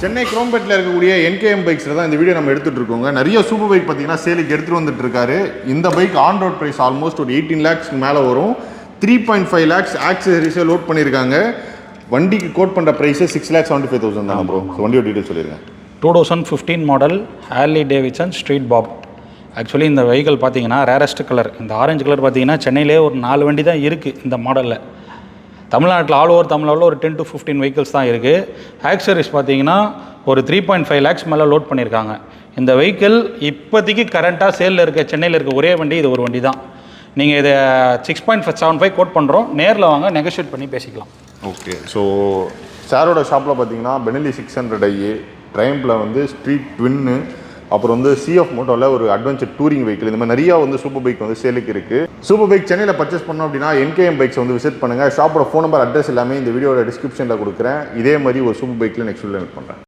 சென்னை குரோம்பேட்டில் இருக்கக்கூடிய என்கேஎம் பைக்ஸில் தான் இந்த வீடியோ நம்ம எடுத்துகிட்டு இருக்கோங்க. நிறைய சூப்பர் பைக் பார்த்தீங்கன்னா சேலுக்கு எடுத்துகிட்டு வந்துட்டு இருக்காரு. இந்த bike on road price almost ஒரு 18 lakhs மேலே வரும். 3.5 lakhs ஆக்சசரிஸை லோட் பண்ணியிருக்காங்க. வண்டிக்கு கோட் பண்ணுற ப்ரைஸே 6,75,000 தான் ப்ரோ. வண்டியோட டீட்டெயில் சொல்லிடுங்க. 2015 model Harley Davidson Street Bob. Actually இந்த வெஹிக்கிள் பார்த்தீங்கன்னா ரேரஸ்ட் கலர். இந்த ஆரஞ்சு கலர் பார்த்தீங்கன்னா சென்னையிலே ஒரு 4 வண்டி தான் இருக்குது இந்த மாடலில். தமிழ்நாட்டில் ஆல் ஓவர் தமிழ்நாட்டில் ஒரு 10 to 15 வெஹிக்கிள்ஸ் தான் இருக்குது. ஆக்சரிஸ் பார்த்தீங்கன்னா ஒரு 3.5 lakhs மேலே லோட் பண்ணியிருக்காங்க. இந்த வெஹிக்கிள் இப்போதைக்கு கரண்ட்டாக சேலில் இருக்க சென்னையில் இருக்க ஒரே வண்டி இது ஒரு வண்டி தான். நீங்கள் இதை 6.75 கோட் பண்ணுறோம். நேரில் வாங்க, நெகோஷியேட் பண்ணி பேசிக்கலாம். ஓகே. ஸோ சாரோட ஷாப்பில் பார்த்தீங்கன்னா பெனலி 600i, ட்ரைம்பில் வந்து ஸ்ட்ரீட் ட்வின்னு, அப்புறம் வந்து சிஎஃப் மோட்டோவில் ஒரு அட்வென்ச்சர் டூரிங் வெஹிக்கிள், இந்த மாதிரி நிறையா வந்து சூப்பர் பைக் வந்து சேலுக்கு இருக்குது. சூப்பர் பைக் சென்னையில் பர்ச்சேஸ் பண்ணோம் அப்படின்னா என்கேஎம் பைக்ஸ் வந்து விசிட் பண்ணுங்கள். ஷாப்போட ஃபோன் நம்பர், அட்ரஸ் எல்லாமே இந்த வீடியோட டிஸ்கிரிப்ஷனில் கொடுக்குறேன். இதே மாதிரி ஒரு சூப்பர் பைக்கில் நெக்ஸ்ட் வீடியோ மீட் பண்ணுறேன்.